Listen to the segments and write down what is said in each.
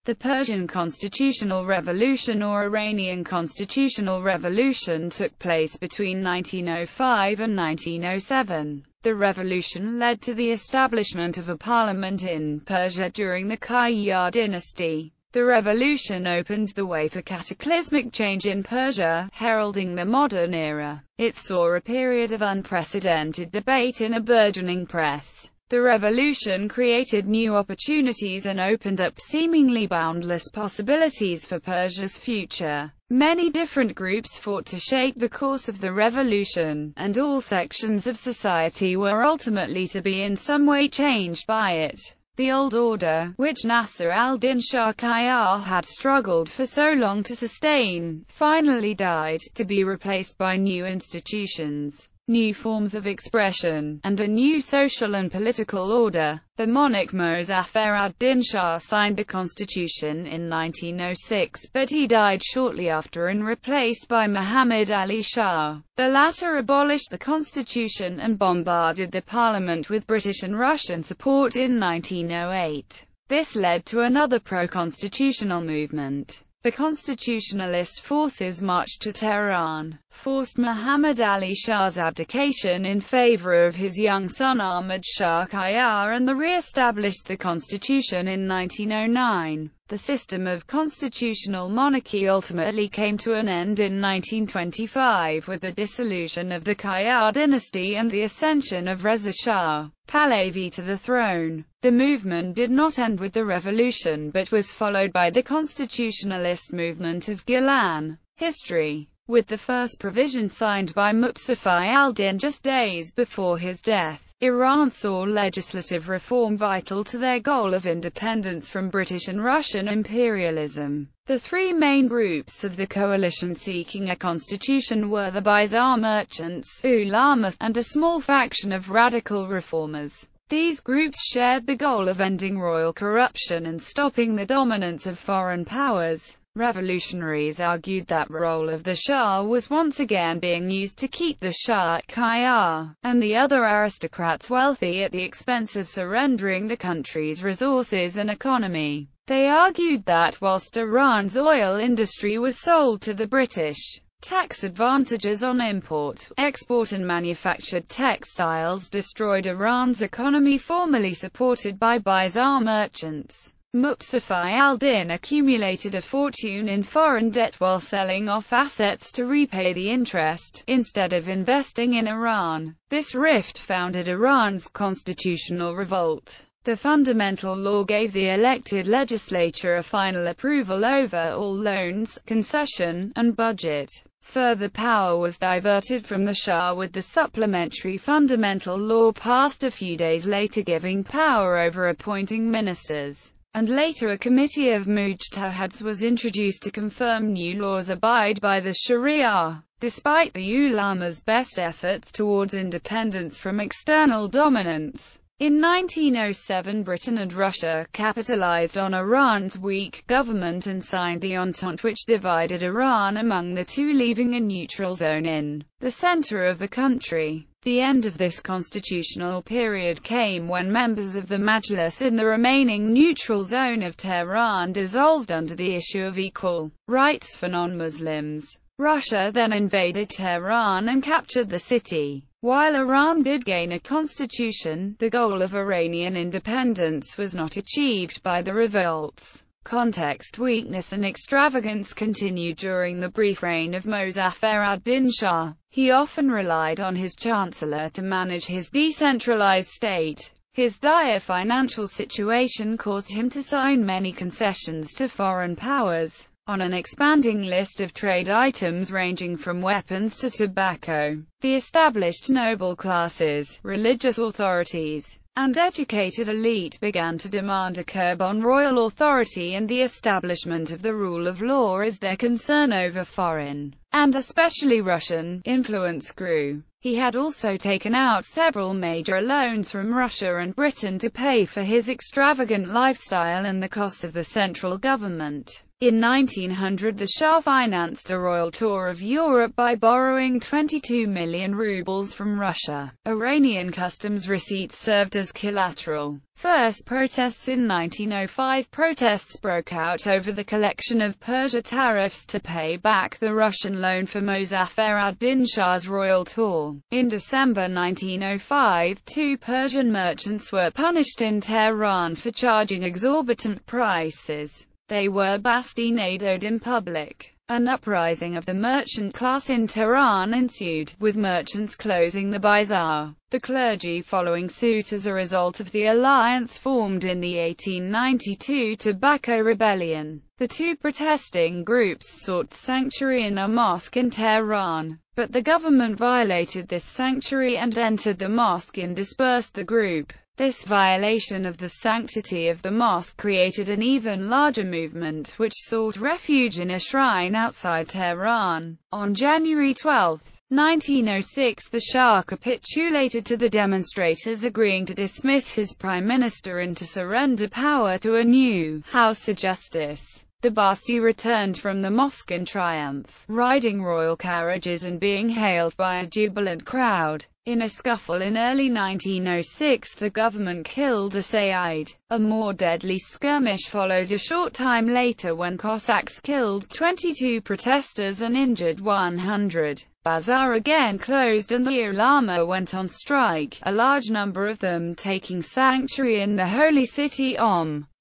The Persian Constitutional Revolution or Iranian Constitutional Revolution took place between 1905 and 1907. The revolution led to the establishment of a parliament in Persia during the Qajar dynasty. The revolution opened the way for cataclysmic change in Persia, heralding the modern era. It saw a period of unprecedented debate in a burgeoning press. The revolution created new opportunities and opened up seemingly boundless possibilities for Persia's future. Many different groups fought to shape the course of the revolution, and all sections of society were ultimately to be in some way changed by it. The old order, which Nasser al-Din Shah Qajar had struggled for so long to sustain, finally died, to be replaced by new institutions, new forms of expression, and a new social and political order. The monarch Mozaffar ad-Din Shah signed the constitution in 1906, but he died shortly after and replaced by Muhammad Ali Shah. The latter abolished the constitution and bombarded the parliament with British and Russian support in 1908. This led to another pro-constitutional movement. The constitutionalist forces marched to Tehran, forced Muhammad Ali Shah's abdication in favor of his young son Ahmad Shah Qajar, and re-established the constitution in 1909. The system of constitutional monarchy ultimately came to an end in 1925 with the dissolution of the Qajar dynasty and the ascension of Reza Shah Pahlavi to the throne. The movement did not end with the revolution but was followed by the constitutionalist movement of Gilan. History. With the first provision signed by Muzaffar al-Din just days before his death, Iran saw legislative reform vital to their goal of independence from British and Russian imperialism. The three main groups of the coalition seeking a constitution were the bazaar merchants, ulama, and a small faction of radical reformers. These groups shared the goal of ending royal corruption and stopping the dominance of foreign powers. Revolutionaries argued that the role of the Shah was once again being used to keep the Shah Qajar and the other aristocrats wealthy at the expense of surrendering the country's resources and economy. They argued that whilst Iran's oil industry was sold to the British, tax advantages on import, export and manufactured textiles destroyed Iran's economy, formerly supported by bazaar merchants. Muzaffar al-Din accumulated a fortune in foreign debt while selling off assets to repay the interest, instead of investing in Iran. This rift founded Iran's constitutional revolt. The fundamental law gave the elected legislature a final approval over all loans, concession, and budget. Further power was diverted from the Shah with the supplementary fundamental law passed a few days later, giving power over appointing ministers. And later a committee of mujtahids was introduced to confirm new laws abide by the Sharia. Despite the ulama's best efforts towards independence from external dominance, in 1907 Britain and Russia capitalized on Iran's weak government and signed the Entente, which divided Iran among the two, leaving a neutral zone in the center of the country. The end of this constitutional period came when members of the Majlis in the remaining neutral zone of Tehran dissolved under the issue of equal rights for non-Muslims. Russia then invaded Tehran and captured the city. While Iran did gain a constitution, the goal of Iranian independence was not achieved by the revolts. Context: weakness and extravagance continued during the brief reign of Mozaffar ad-Din Shah. He often relied on his chancellor to manage his decentralized state. His dire financial situation caused him to sign many concessions to foreign powers, on an expanding list of trade items ranging from weapons to tobacco. The established noble classes, religious authorities, and educated elite began to demand a curb on royal authority and the establishment of the rule of law as their concern over foreign, and especially Russian, influence grew. He had also taken out several major loans from Russia and Britain to pay for his extravagant lifestyle and the cost of the central government. In 1900 the Shah financed a royal tour of Europe by borrowing 22 million rubles from Russia. Iranian customs receipts served as collateral. First protests in 1905. Protests broke out over the collection of Persia tariffs to pay back the Russian loan for Mozaffar ad-Din Shah's royal tour. In December 1905, 2 Persian merchants were punished in Tehran for charging exorbitant prices. They were bastinadoed in public. An uprising of the merchant class in Tehran ensued, with merchants closing the bazaar. The clergy following suit as a result of the alliance formed in the 1892 Tobacco Rebellion. The two protesting groups sought sanctuary in a mosque in Tehran, but the government violated this sanctuary and entered the mosque and dispersed the group. This violation of the sanctity of the mosque created an even larger movement, which sought refuge in a shrine outside Tehran. On January 12, 1906, the Shah capitulated to the demonstrators, agreeing to dismiss his prime minister and to surrender power to a new House of Justice. The Basti returned from the mosque in triumph, riding royal carriages and being hailed by a jubilant crowd. In a scuffle in early 1906, the government killed a Sayyid. A more deadly skirmish followed a short time later when Cossacks killed 22 protesters and injured 100. Bazaar again closed and the ulama went on strike, a large number of them taking sanctuary in the holy city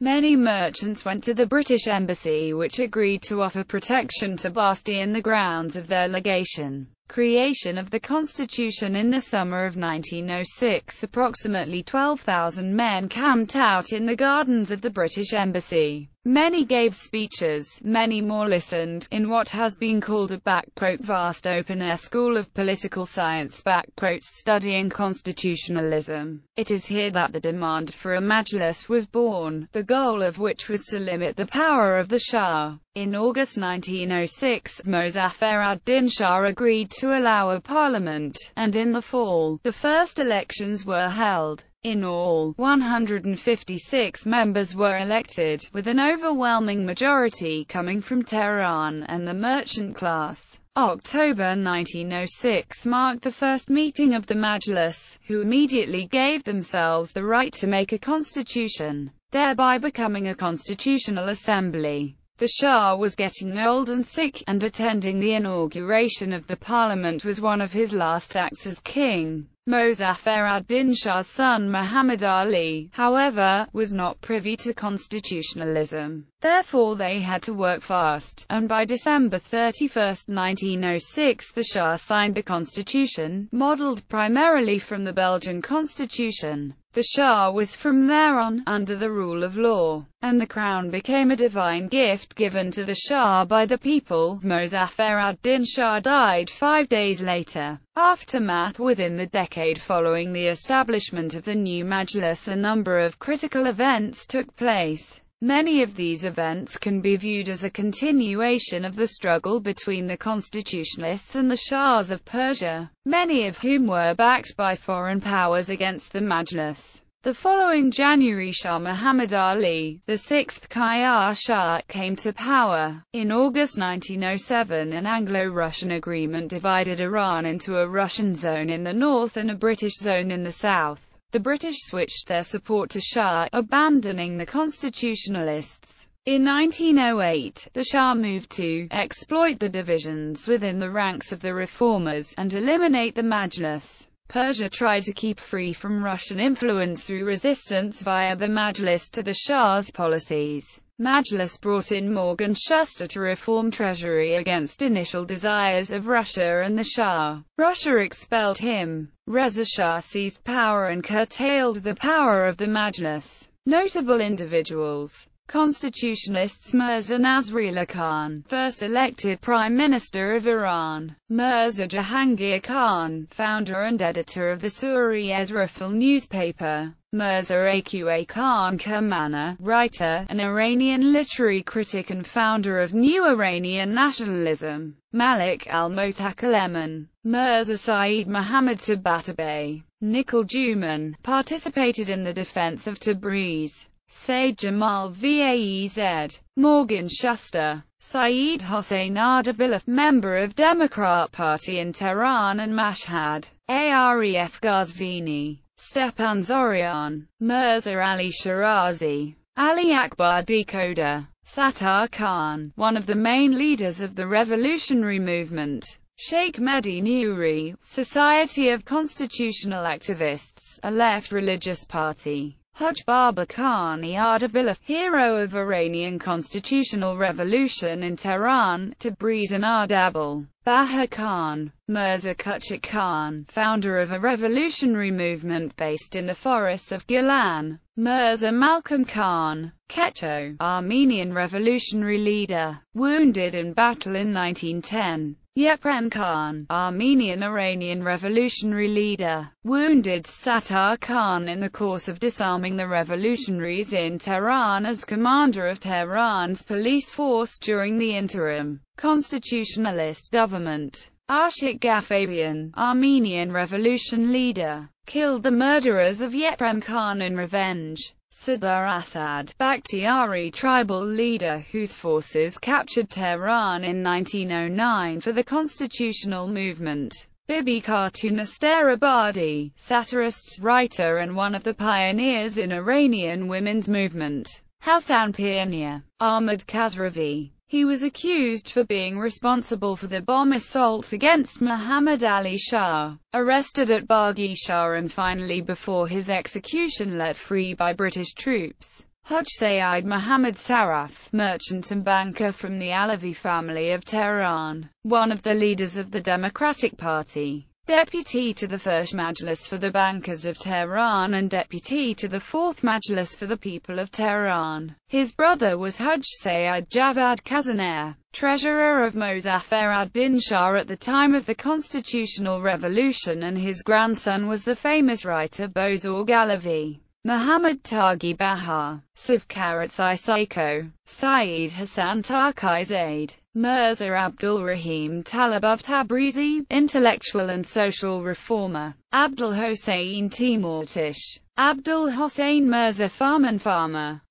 Many merchants went to the British embassy, which agreed to offer protection to Basti in the grounds of their legation. Creation of the Constitution. In the summer of 1906, approximately 12,000 men camped out in the gardens of the British Embassy. Many gave speeches, many more listened, in what has been called a vast open-air school of political science studying constitutionalism. It is here that the demand for a majlis was born, the goal of which was to limit the power of the Shah. In August 1906, Mozaffar ad-Din Shah agreed to allow a parliament, and in the fall, the first elections were held. In all, 156 members were elected, with an overwhelming majority coming from Tehran and the merchant class. October 1906 marked the first meeting of the Majlis, who immediately gave themselves the right to make a constitution, thereby becoming a constitutional assembly. The Shah was getting old and sick, and attending the inauguration of the parliament was one of his last acts as king. Mozaffar ad-Din Shah's son Muhammad Ali, however, was not privy to constitutionalism. Therefore they had to work fast, and by December 31, 1906 the Shah signed the constitution, modelled primarily from the Belgian constitution. The Shah was from there on, under the rule of law, and the crown became a divine gift given to the Shah by the people. Mozaffar ad-Din Shah died 5 days later. Aftermath. Within the decade following the establishment of the new Majlis, a number of critical events took place. Many of these events can be viewed as a continuation of the struggle between the constitutionalists and the Shahs of Persia, many of whom were backed by foreign powers against the Majlis. The following January, Shah Muhammad Ali, the sixth Qajar Shah, came to power. In August 1907, an Anglo-Russian agreement divided Iran into a Russian zone in the north and a British zone in the south. The British switched their support to Shah, abandoning the constitutionalists. In 1908, the Shah moved to exploit the divisions within the ranks of the reformers, and eliminate the Majlis. Persia tried to keep free from Russian influence through resistance via the Majlis to the Shah's policies. Majlis brought in Morgan Shuster to reform treasury against initial desires of Russia and the Shah. Russia expelled him. Reza Shah seized power and curtailed the power of the Majlis. Notable individuals: Constitutionalists Mirza Nasrullah Khan, first elected Prime Minister of Iran; Mirza Jahangir Khan, founder and editor of the Suri Ezrafil newspaper; Mirza Aqi Khan Kamana, writer, an Iranian literary critic and founder of New Iranian Nationalism. Malik al-Mutakalliman. Mirza Saeed Muhammad Tabatabai. Nikhil Juman, participated in the defense of Tabriz. Sayyid Jamal Vaez. Morgan Shuster. Saeed Hossein Ardabilov, member of Democrat Party in Tehran and Mashhad. Aref Ghazvini. Stepan Zorian. Mirza Ali Shirazi. Ali Akbar Decoder. Sattar Khan, one of the main leaders of the revolutionary movement. Sheikh Mehdi Nouri, Society of Constitutional Activists, a left religious party. Haj Baba Khan Ardabilov, hero of Iranian constitutional revolution in Tehran, Tabriz and Ardabil. Bahar Khan. Mirza Kuchak Khan, founder of a revolutionary movement based in the forests of Gilan. Mirza Malcolm Khan. Kecho, Armenian revolutionary leader, wounded in battle in 1910. Yeprem Khan, Armenian Iranian revolutionary leader, wounded. Sattar Khan in the course of disarming the revolutionaries in Tehran as commander of Tehran's police force during the interim constitutionalist government. Ashik Gafabian, Armenian revolution leader, killed the murderers of Yeprem Khan in revenge. Sadr Asad, Bakhtiari tribal leader whose forces captured Tehran in 1909 for the constitutional movement. Bibi Khatun Abadi, satirist, writer and one of the pioneers in Iranian women's movement. Hassan Pioneer. Ahmad Khazravi. He was accused for being responsible for the bomb assault against Muhammad Ali Shah, arrested at Baghi Shah and finally before his execution let free by British troops. Haj Sayyid Muhammad Saraf, merchant and banker from the Alavi family of Tehran, one of the leaders of the Democratic Party. Deputy to the First Majlis for the Bankers of Tehran and Deputy to the Fourth Majlis for the People of Tehran. His brother was Haj Sayyid Javad Kazanair, treasurer of Mozaffar ad-Din Shah at the time of the Constitutional Revolution, and his grandson was the famous writer Bozorg Alavi. Muhammad Taghi Bahar, Savkarat Saiko, Saeed Hassan Taqi Zaid, Mirza Abdul Rahim Talibov Tabrizi, intellectual and social reformer. Abdul Hossein Timurtish, Abdul Hossein Mirza Farman,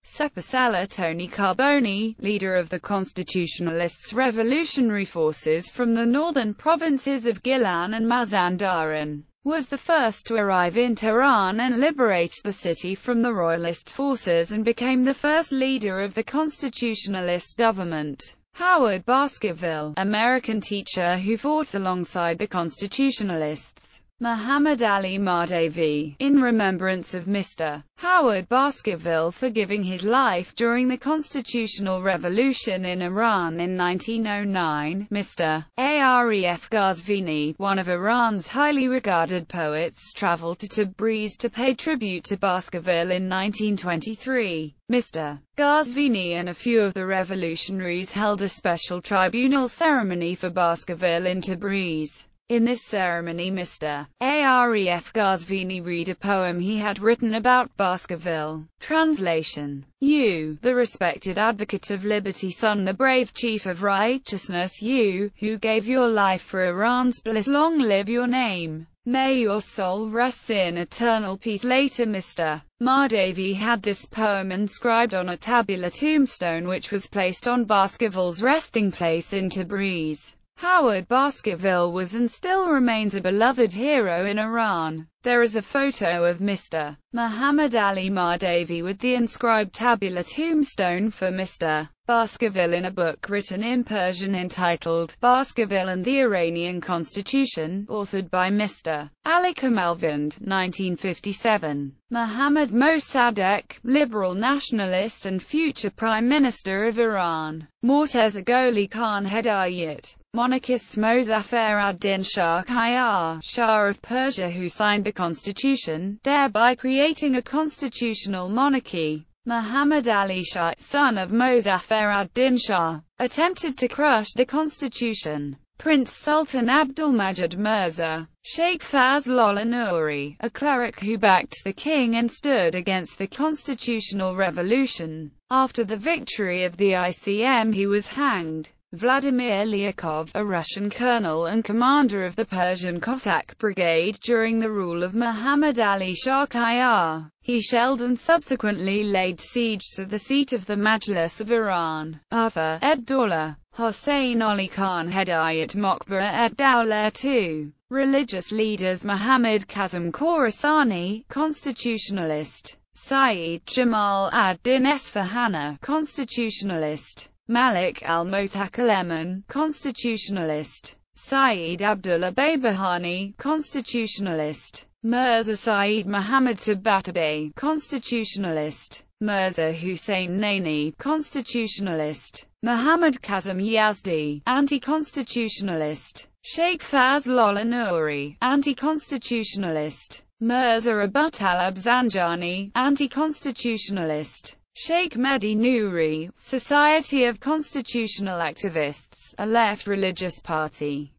Sepasala Tony Carboni, leader of the Constitutionalists' revolutionary forces from the northern provinces of Gilan and Mazandaran, was the first to arrive in Tehran and liberate the city from the royalist forces and became the first leader of the constitutionalist government. Howard Baskerville, American teacher who fought alongside the constitutionalists. Muhammad Ali Mahdavi, in remembrance of Mr. Howard Baskerville for giving his life during the constitutional revolution in Iran in 1909. Mr. Aref Ghazvini, one of Iran's highly regarded poets, traveled to Tabriz to pay tribute to Baskerville in 1923. Mr. Ghazvini and a few of the revolutionaries held a special tribunal ceremony for Baskerville in Tabriz. In this ceremony Mr. Aref Ghazvini read a poem he had written about Baskerville. Translation. You, the respected advocate of liberty, son, the brave chief of righteousness, you, who gave your life for Iran's bliss, long live your name. May your soul rest in eternal peace. Later Mr. Mahdavi had this poem inscribed on a tabular tombstone which was placed on Baskerville's resting place in Tabriz. Howard Baskerville was and still remains a beloved hero in Iran. There is a photo of Mr. Muhammad Ali Mahdavi with the inscribed tabular tombstone for Mr. Baskerville in a book written in Persian entitled Baskerville and the Iranian Constitution, authored by Mr. Ali Kamalvand, 1957. Mohammad Mossadegh, liberal nationalist and future Prime Minister of Iran. Morteza Gholi Khan Hedayat. Monarchists Mozaffar ad-Din Shah Qajar, Shah of Persia, who signed the constitution, thereby creating a constitutional monarchy. Muhammad Ali Shah, son of Mozaffar ad-Din Shah, attempted to crush the constitution. Prince Sultan Abdulmajid Mirza, Sheikh Fazlollah Nouri, a cleric who backed the king and stood against the constitutional revolution. After the victory of the ICM he was hanged. Vladimir Lyakov, a Russian colonel and commander of the Persian Cossack Brigade during the rule of Muhammad Ali Shah Qajar, he shelled and subsequently laid siege to the seat of the Majlis of Iran, Urfa, ed-Dawla. Hossein Ali Khan Hedayat Mokbara ed-Dawla II. Religious leaders Muhammad Kazim Khorasani, constitutionalist; Sayyid Jamal ad-Din Esfahani, constitutionalist; Malik al-Mutakalliman, constitutionalist; Sayyid Abdullah Babahani, constitutionalist; Mirza Sayyid Muhammad Tabatabai, constitutionalist; Mirza Hussein Naini, constitutionalist; Muhammad Kazim Yazdi, anti-constitutionalist; Sheikh Fazlollah Nouri, anti-constitutionalist; Mirza Abutalab Zanjani, anti-constitutionalist; Sheikh Mehdi Nouri, Society of Constitutional Activists, a left religious party.